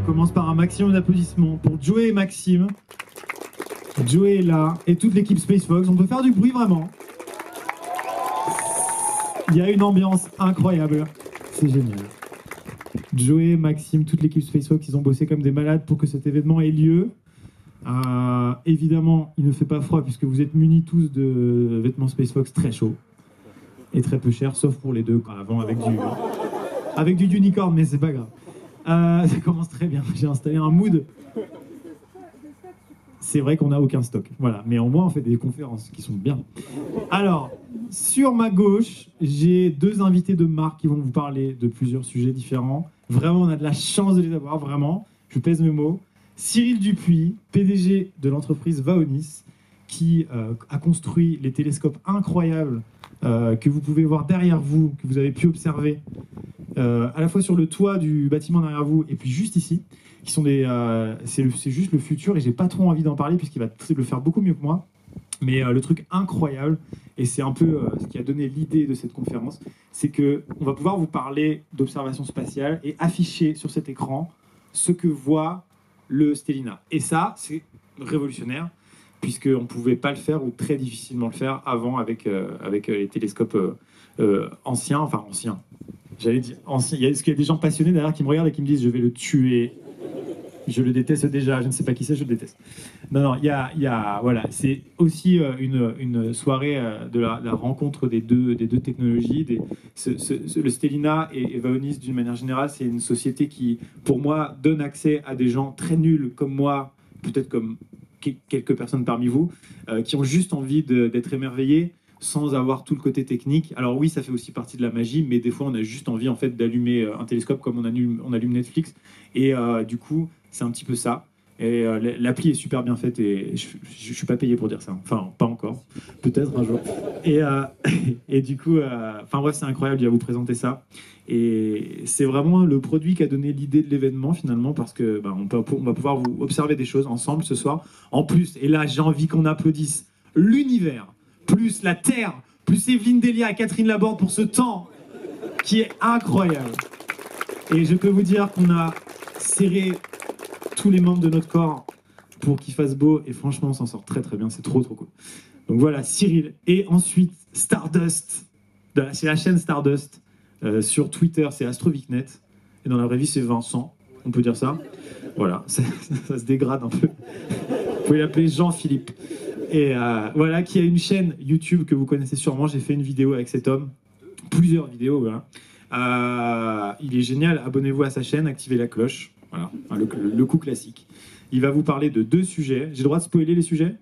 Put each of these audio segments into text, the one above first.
On commence par un maximum d'applaudissements pour Joey et Maxime. Joey est là, et toute l'équipe Space Fox. On peut faire du bruit, vraiment. Il y a une ambiance incroyable. C'est génial. Joey, Maxime, toute l'équipe Space Fox, ils ont bossé comme des malades pour que cet événement ait lieu. Évidemment, il ne fait pas froid puisque vous êtes munis tous de vêtements Space Fox très chauds et très peu chers, sauf pour les deux avant avec du unicorn, mais c'est pas grave. Ça commence très bien. J'ai installé un mood. C'est vrai qu'on n'a aucun stock, voilà. Mais au moins, on fait des conférences qui sont bien. Alors, sur ma gauche, j'ai deux invités de marque qui vont vous parler de plusieurs sujets différents. Vraiment, on a de la chance de les avoir, vraiment. Je pèse mes mots. Cyril Dupuis, PDG de l'entreprise Vaonis, qui a construit les télescopes incroyables que vous pouvez voir derrière vous, que vous avez pu observer, à la fois sur le toit du bâtiment derrière vous et puis juste ici, qui sont des, c'est juste le futur et j'ai pas trop envie d'en parler puisqu'il va le faire beaucoup mieux que moi. Mais le truc incroyable, et c'est un peu ce qui a donné l'idée de cette conférence, c'est qu'on va pouvoir vous parler d'observation spatiale et afficher sur cet écran ce que voit le Stellina. Et ça, c'est révolutionnaire, puisqu'on ne pouvait pas le faire ou très difficilement le faire avant avec les télescopes anciens, enfin anciens. J'allais dire anciens. Est-ce qu'il y a des gens passionnés derrière qui me regardent et qui me disent « je vais le tuer ». Je le déteste déjà, je ne sais pas qui c'est, je le déteste. Non, il y a voilà, c'est aussi une soirée de la rencontre des deux technologies. Le Stellina et Vaonis, d'une manière générale, c'est une société qui, pour moi, donne accès à des gens très nuls comme moi, peut-être comme quelques personnes parmi vous, qui ont juste envie d'être émerveillés sans avoir tout le côté technique. Alors oui, ça fait aussi partie de la magie, mais des fois, on a juste envie en fait d'allumer un télescope comme on allume Netflix. Et du coup, c'est un petit peu ça. Et l'appli est super bien faite et je ne suis pas payé pour dire ça. Enfin, pas encore. Peut-être un jour. Et du coup, enfin bref, c'est incroyable de vous présenter ça. Et c'est vraiment le produit qui a donné l'idée de l'événement finalement parce que on va pouvoir vous observer des choses ensemble ce soir. En plus, et là j'ai envie qu'on applaudisse l'univers, plus la Terre, plus Evelyne Delia et Catherine Laborde pour ce temps qui est incroyable. Et je peux vous dire qu'on a serré tous les membres de notre corps pour qu'il fasse beau et franchement on s'en sort très très bien, c'est trop cool. Donc voilà, Cyril. Et ensuite Stardust, c'est la chaîne Stardust, sur Twitter c'est Astrovicnet et dans la vraie vie c'est Vincent, on peut dire ça. Voilà, ça se dégrade un peu. Vous pouvez l'appeler Jean-Philippe. Et voilà, qui a une chaîne YouTube que vous connaissez sûrement, j'ai fait une vidéo avec cet homme, plusieurs vidéos, voilà. Il est génial, abonnez-vous à sa chaîne, activez la cloche. Voilà, le coup classique. Il va vous parler de deux sujets. J'ai le droit de spoiler les sujets?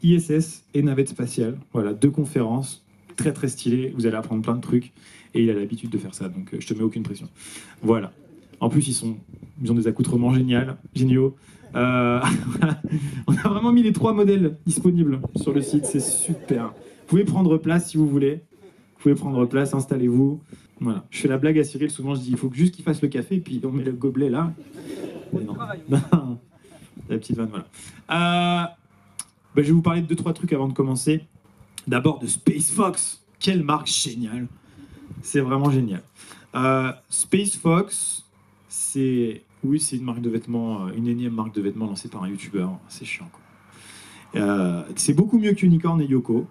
ISS et navette spatiale. Voilà, deux conférences très très stylées. Vous allez apprendre plein de trucs. Et il a l'habitude de faire ça, donc je te mets aucune pression. Voilà. En plus, ils ont des accoutrements géniaux. On a vraiment mis les 3 modèles disponibles sur le site. C'est super. Vous pouvez prendre place si vous voulez. Vous pouvez prendre place, installez-vous. Voilà. Je fais la blague à Cyril, souvent je dis il faut juste qu'il fasse le café, et puis on met le gobelet là. Mais non. La petite vanne, voilà. Je vais vous parler de 2-3 trucs avant de commencer. D'abord de Space Fox. Quelle marque géniale. C'est vraiment génial. Space Fox, c'est une marque de vêtements, une énième marque de vêtements lancée par un youtubeur. C'est chiant, quoi. C'est beaucoup mieux qu'Unicorn et Yoko.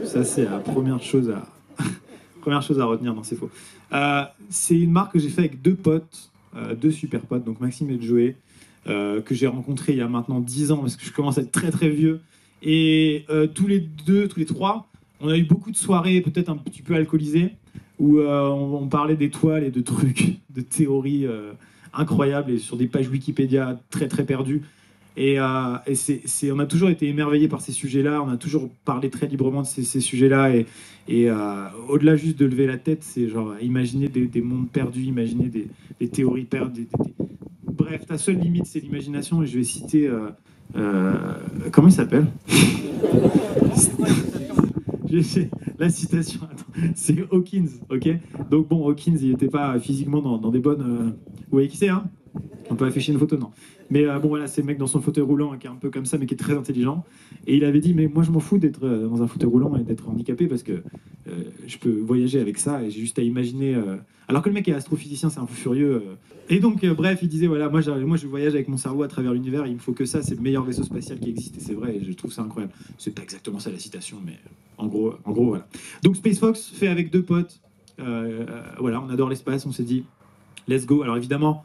Ça, c'est la première chose à retenir, non c'est faux. C'est une marque que j'ai fait avec 2 potes, 2 super potes, donc Maxime et Joey, que j'ai rencontrés il y a maintenant 10 ans, parce que je commence à être très très vieux. Et tous les 3, on a eu beaucoup de soirées, peut-être un petit peu alcoolisées, où on parlait d'étoiles et de trucs, de théories incroyables, et sur des pages Wikipédia très très perdues. Et on a toujours été émerveillés par ces sujets-là, on a toujours parlé très librement de ces sujets-là, et au-delà juste de lever la tête, c'est genre imaginer des mondes perdus, imaginer des théories perdues. Bref, ta seule limite, c'est l'imagination, et je vais citer... comment il s'appelle? La citation, c'est Hawkins, ok? Donc bon, Hawkins, il n'était pas physiquement dans des bonnes... Vous voyez qui c'est, hein? On peut afficher une photo, non? Mais bon, voilà, c'est le mec dans son fauteuil roulant qui est un peu comme ça, mais qui est très intelligent. Et il avait dit, mais moi, je m'en fous d'être dans un fauteuil roulant et d'être handicapé parce que je peux voyager avec ça et j'ai juste à imaginer. Alors que le mec est astrophysicien, c'est un peu furieux. Et donc, bref, il disait, voilà, moi, je voyage avec mon cerveau à travers l'univers, il me faut que ça, c'est le meilleur vaisseau spatial qui existe. Et c'est vrai, et je trouve ça incroyable. C'est pas exactement ça la citation, mais en gros, voilà. Donc, Space Fox fait avec deux potes. Voilà, on adore l'espace, on s'est dit, let's go. Alors évidemment,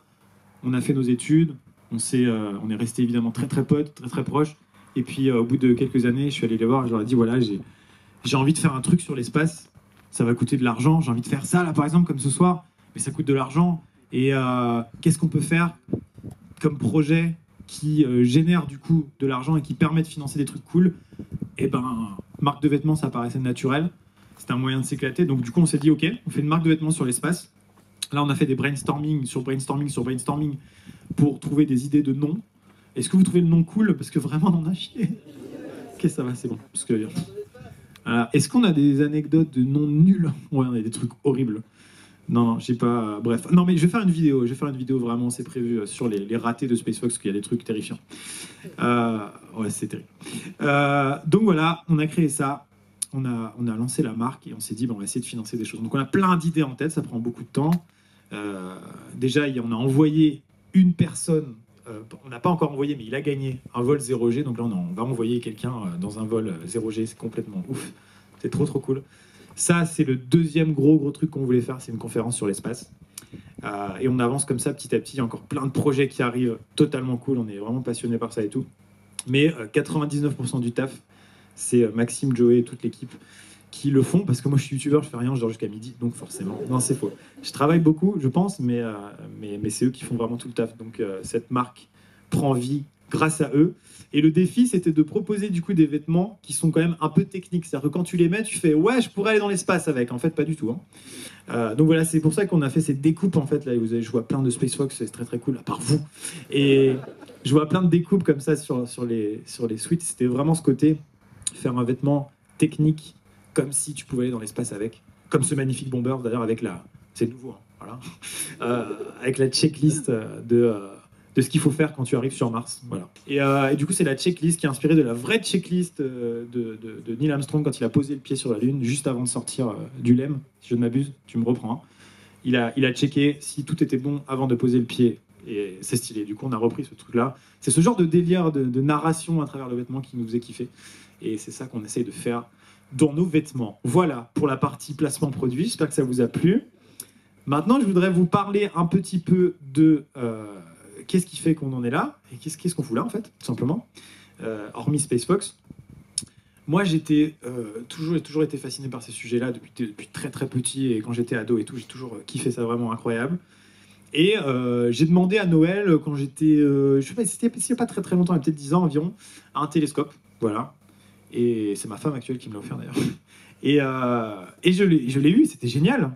on a fait nos études. On est resté évidemment très très potes, très très proches. Et puis au bout de quelques années, je suis allé les voir et je leur ai dit voilà, j'ai envie de faire un truc sur l'espace. Ça va coûter de l'argent. J'ai envie de faire ça là par exemple comme ce soir, mais ça coûte de l'argent. Et qu'est-ce qu'on peut faire comme projet qui génère du coup de l'argent et qui permet de financer des trucs cool? Et ben, marque de vêtements, ça paraissait naturel. C'était un moyen de s'éclater. Donc du coup, on s'est dit ok, on fait une marque de vêtements sur l'espace. Là, on a fait des brainstorming sur brainstorming sur brainstorming pour trouver des idées de noms. Est-ce que vous trouvez le nom cool? Parce que vraiment, on en a chié. Ok, ça va, c'est bon. Parce que, est-ce qu'on a des anecdotes de noms nuls? Ouais, on a des trucs horribles. Non, j'ai pas. Bref. Non, mais je vais faire une vidéo. Je vais faire une vidéo vraiment, c'est prévu, sur les ratés de SpaceFox, parce qu'il y a des trucs terrifiants. Ouais, c'est terrible. Donc voilà, on a créé ça. On a lancé la marque et on s'est dit, on va essayer de financer des choses. Donc on a plein d'idées en tête, ça prend beaucoup de temps. Déjà, on a envoyé une personne, on n'a pas encore envoyé, mais il a gagné un vol 0G. Donc là, on va envoyer quelqu'un dans un vol 0G, c'est complètement ouf. C'est trop trop cool. Ça, c'est le deuxième gros truc qu'on voulait faire, c'est une conférence sur l'espace. Et on avance comme ça petit à petit. Il y a encore plein de projets qui arrivent, totalement cool. On est vraiment passionnés par ça et tout. Mais 99% du taf, c'est Maxime, Joey et toute l'équipe qui le font, parce que moi je suis youtubeur, je fais rien, je dors jusqu'à midi, donc forcément, non c'est faux. Je travaille beaucoup, je pense, mais c'est eux qui font vraiment tout le taf, donc cette marque prend vie grâce à eux. Et le défi, c'était de proposer du coup des vêtements qui sont quand même un peu techniques, c'est-à-dire que quand tu les mets, tu fais ouais, je pourrais aller dans l'espace avec, en fait pas du tout. Hein. Donc voilà, c'est pour ça qu'on a fait cette découpe en fait, là vous avez, je vois plein de Space Fox, c'est très très cool, à part vous. Et je vois plein de découpes comme ça sur les suites, c'était vraiment ce côté, faire un vêtement technique, comme si tu pouvais aller dans l'espace avec. Comme ce magnifique bomber, d'ailleurs, avec la... C'est nouveau, hein, voilà. Avec la checklist de ce qu'il faut faire quand tu arrives sur Mars. Voilà. Et du coup, c'est la checklist qui est inspirée de la vraie checklist de Neil Armstrong quand il a posé le pied sur la Lune, juste avant de sortir du LEM, si je ne m'abuse, tu me reprends. Hein. Il a checké si tout était bon avant de poser le pied. Et c'est stylé. Du coup, on a repris ce truc-là. C'est ce genre de délire de narration à travers le vêtement qui nous faisait kiffer. Et c'est ça qu'on essaye de faire dans nos vêtements. Voilà pour la partie placement produit. J'espère que ça vous a plu. Maintenant, je voudrais vous parler un petit peu de qu'est-ce qui fait qu'on en est là et qu'est-ce qu'on fout là, en fait, tout simplement. Hormis SpaceFox. Moi, j'ai toujours été fasciné par ces sujets-là depuis très très petit. Et quand j'étais ado et tout, j'ai toujours kiffé ça, vraiment incroyable. Et j'ai demandé à Noël, quand j'étais, je sais pas, c'était il n'y a pas très très longtemps, il y a peut-être 10 ans environ, un télescope. Voilà. Et c'est ma femme actuelle qui me l'a offert d'ailleurs. Et je l'ai eu, c'était génial.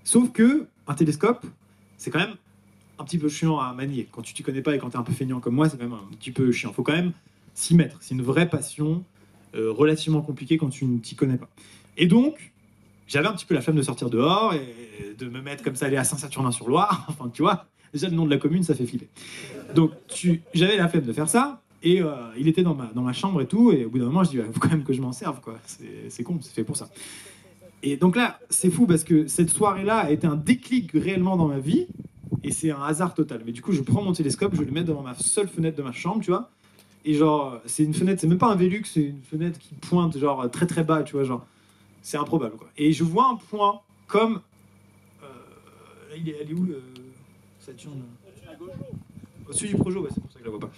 Sauf que un télescope, c'est quand même un petit peu chiant à manier. Quand tu t'y connais pas et quand tu es un peu feignant comme moi, c'est quand même un petit peu chiant. Il faut quand même s'y mettre. C'est une vraie passion, relativement compliquée quand tu ne t'y connais pas. Et donc, j'avais un petit peu la flemme de sortir dehors et de me mettre comme ça, aller à Saint-Saturnin-sur-Loire. Enfin, tu vois, déjà le nom de la commune, ça fait flipper. Donc, j'avais la flemme de faire ça. Et il était dans ma chambre et tout, et au bout d'un moment, je dis, il faut quand même que je m'en serve, quoi. C'est con, c'est fait pour ça. Et donc là, c'est fou parce que cette soirée-là a été un déclic réellement dans ma vie, et c'est un hasard total. Mais du coup, je prends mon télescope, je le mets devant ma seule fenêtre de ma chambre, tu vois, et genre, c'est une fenêtre, c'est même pas un Velux, c'est une fenêtre qui pointe genre très très bas, tu vois, genre, c'est improbable, quoi. Et je vois un point comme... elle est où, Saturne? Au-dessus du Projo, ouais, c'est pour ça que je la vois pas.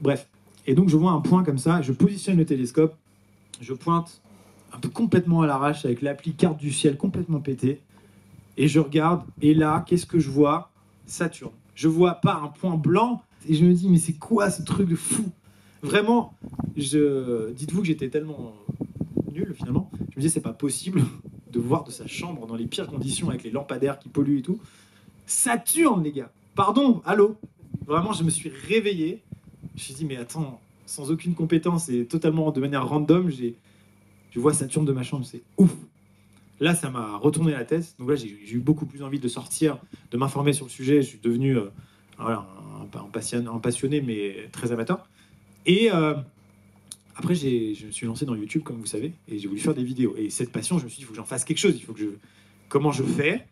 Bref. Et donc, je vois un point comme ça, je positionne le télescope, je pointe un peu complètement à l'arrache avec l'appli carte du ciel complètement pété, et je regarde, et là, qu'est-ce que je vois? Saturne. Je vois pas un point blanc, et je me dis, mais c'est quoi ce truc de fou? Vraiment, dites-vous que j'étais tellement nul, finalement, je me disais, c'est pas possible de voir de sa chambre dans les pires conditions avec les lampadaires qui polluent et tout. Saturne, les gars! Pardon, allô? Vraiment, je me suis réveillé. Je me suis dit, mais attends, sans aucune compétence et totalement de manière random, je vois Saturne de ma chambre, c'est ouf. Là, ça m'a retourné la tête. Donc là, j'ai eu beaucoup plus envie de sortir, de m'informer sur le sujet. Je suis devenu Voilà, un passionné, mais très amateur. Et après, je me suis lancé dans YouTube, comme vous savez, et j'ai voulu faire des vidéos. Et cette passion, je me suis dit, il faut que j'en fasse quelque chose. Comment je fais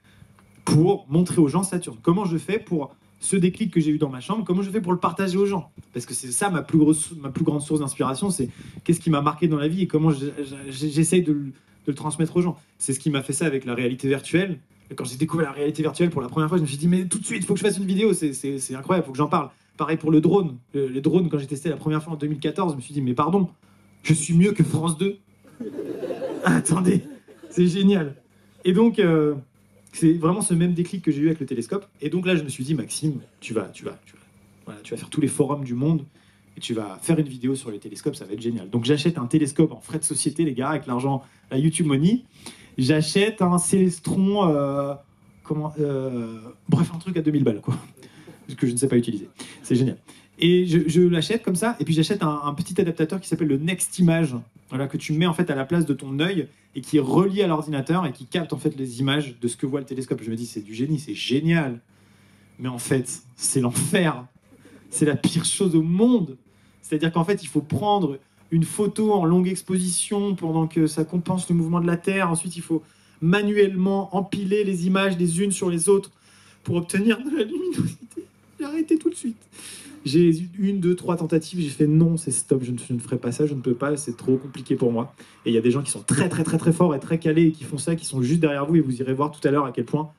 pour montrer aux gens Saturne? Comment je fais pour ce déclic que j'ai eu dans ma chambre? Comment je fais pour le partager aux gens? Parce que c'est ça ma plus grande source d'inspiration, c'est qu'est-ce qui m'a marqué dans la vie et comment j'essaye de le transmettre aux gens. C'est ce qui m'a fait ça avec la réalité virtuelle. Et quand j'ai découvert la réalité virtuelle pour la première fois, je me suis dit, mais tout de suite, il faut que je fasse une vidéo, c'est incroyable, il faut que j'en parle. Pareil pour le drone. Les drones, quand j'ai testé la première fois en 2014, je me suis dit, mais pardon, je suis mieux que France 2. Attendez, c'est génial. Et donc, c'est vraiment ce même déclic que j'ai eu avec le télescope. Et donc là, je me suis dit, Maxime, tu vas faire tous les forums du monde et tu vas faire une vidéo sur les télescopes, ça va être génial. Donc j'achète un télescope en frais de société, les gars, avec l'argent, la YouTube Money. J'achète un Célestron, bref, un truc à 2000 balles, quoi, que je ne sais pas utiliser. C'est génial. Et je l'achète comme ça, et puis j'achète un petit adaptateur qui s'appelle le Next Image, voilà, que tu mets en fait à la place de ton œil et qui est relié à l'ordinateur et qui capte en fait les images de ce que voit le télescope. Je me dis, c'est du génie, c'est génial. Mais en fait, c'est l'enfer. C'est la pire chose au monde. C'est-à-dire qu'en fait, il faut prendre une photo en longue exposition pendant que ça compense le mouvement de la Terre. Ensuite, il faut manuellement empiler les images les unes sur les autres pour obtenir de la luminosité. J'ai arrêté tout de suite. J'ai eu 1, 2, 3 tentatives, j'ai fait non, c'est stop, je ne ferai pas ça, je ne peux pas, c'est trop compliqué pour moi. Et il y a des gens qui sont très forts et très calés et qui font ça, qui sont juste derrière vous, et vous irez voir tout à l'heure à quel point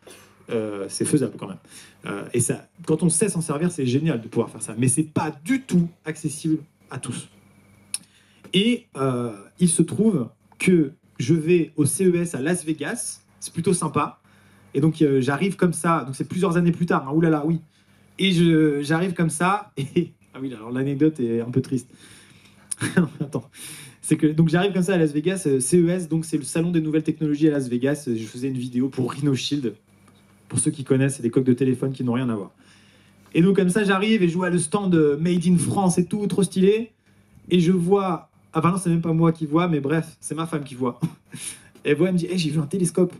c'est faisable quand même. Et ça, quand on sait s'en servir, c'est génial de pouvoir faire ça, mais c'est pas du tout accessible à tous. Et il se trouve que je vais au CES à Las Vegas, c'est plutôt sympa, et donc j'arrive comme ça, donc c'est plusieurs années plus tard, hein, oulala, oui. Et j'arrive comme ça, et... Ah oui, alors l'anecdote est un peu triste. Attends. C'est que, donc j'arrive comme ça à Las Vegas, CES, donc c'est le salon des nouvelles technologies à Las Vegas. Je faisais une vidéo pour Rhino Shield. Pour ceux qui connaissent, c'est des coques de téléphone qui n'ont rien à voir. Et donc comme ça, j'arrive et je vois le stand Made in France et tout, trop stylé. Et je vois... Ah bah non, c'est même pas moi qui vois, mais bref, c'est ma femme qui voit. Et elle voit, elle me dit, hey, j'ai vu un télescope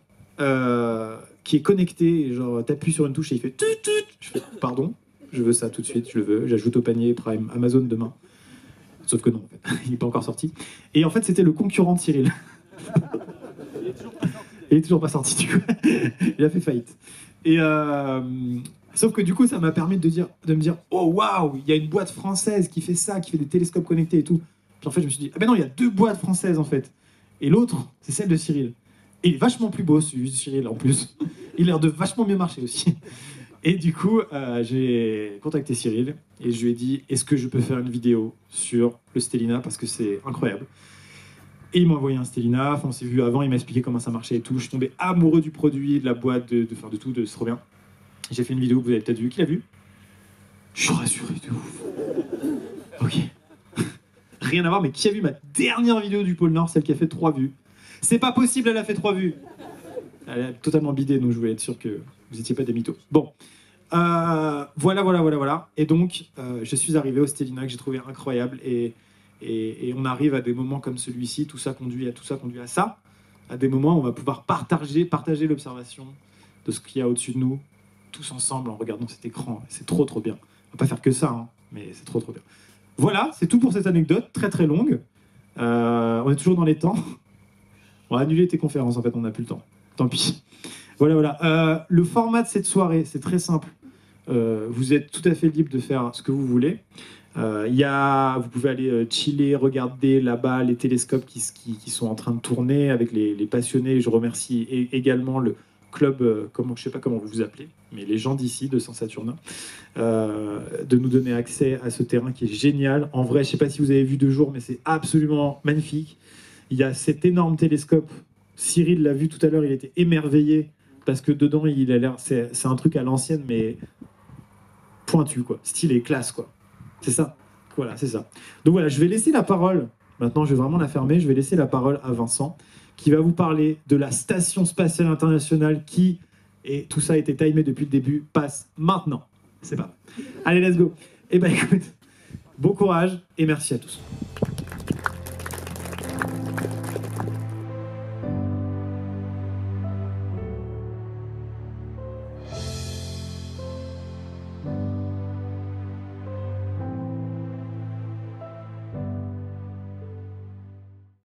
qui est connecté, et genre t'appuies sur une touche et il fait tut tut. Je fais pardon, je veux ça tout de suite, je le veux, j'ajoute au panier Prime Amazon demain. Sauf que non, en fait. Il n'est pas encore sorti. Et en fait, c'était le concurrent de Cyril. Il est toujours pas sorti du coup. Il a fait faillite. Et sauf que du coup, ça m'a permis de me dire, oh waouh, il y a une boîte française qui fait ça, qui fait des télescopes connectés et tout. Puis en fait, je me suis dit, ah ben non, il y a 2 boîtes françaises en fait. Et l'autre, c'est celle de Cyril. Et il est vachement plus beau, celui de Cyril, en plus. Il a l'air de vachement mieux marcher aussi. Et du coup, j'ai contacté Cyril et je lui ai dit, est-ce que je peux faire une vidéo sur le Stellina parce que c'est incroyable. Et il m'a envoyé un Stellina, enfin, on s'est vu avant, il m'a expliqué comment ça marchait et tout. Je suis tombé amoureux du produit, de la boîte, de tout, c'est trop bien. J'ai fait une vidéo que vous avez peut-être vue. Qui l'a vue? Je suis rassuré de ouf. Ok. Rien à voir, mais qui a vu ma dernière vidéo du pôle Nord, celle qui a fait 3 vues? C'est pas possible, elle a fait 3 vues. Elle est totalement bidée, donc je voulais être sûr que vous n'étiez pas des mythos. Bon, voilà. Et donc, je suis arrivé au Stellina que j'ai trouvé incroyable. Et on arrive à des moments comme celui-ci, tout ça conduit à ça. À des moments où on va pouvoir partager l'observation de ce qu'il y a au-dessus de nous, tous ensemble en regardant cet écran. C'est trop bien. On va pas faire que ça, hein, mais c'est trop bien. Voilà, c'est tout pour cette anecdote, très longue. On est toujours dans les temps. On va annuler tes conférences, en fait, on n'a plus le temps. Tant pis. Voilà. Le format de cette soirée, c'est très simple. Vous êtes tout à fait libre de faire ce que vous voulez. Vous pouvez aller chiller, regarder là-bas les télescopes qui sont en train de tourner avec les passionnés. Je remercie également le club, je ne sais pas comment vous vous appelez, mais les gens d'ici, de Saint-Saturnin, de nous donner accès à ce terrain qui est génial. En vrai, je ne sais pas si vous avez vu de jour, mais c'est absolument magnifique. Il y a cet énorme télescope. Cyril l'a vu tout à l'heure, il était émerveillé parce que dedans, il a l'air, c'est un truc à l'ancienne, mais pointu, quoi. Stylé, classe, quoi. C'est ça. Voilà, c'est ça. Donc voilà, je vais laisser la parole. Maintenant, je vais vraiment la fermer. Je vais laisser la parole à Vincent, qui va vous parler de la Station Spatiale Internationale qui, et tout ça a été timé depuis le début, passe maintenant. C'est pas mal. Allez, let's go. Eh ben, écoute, bon courage et merci à tous.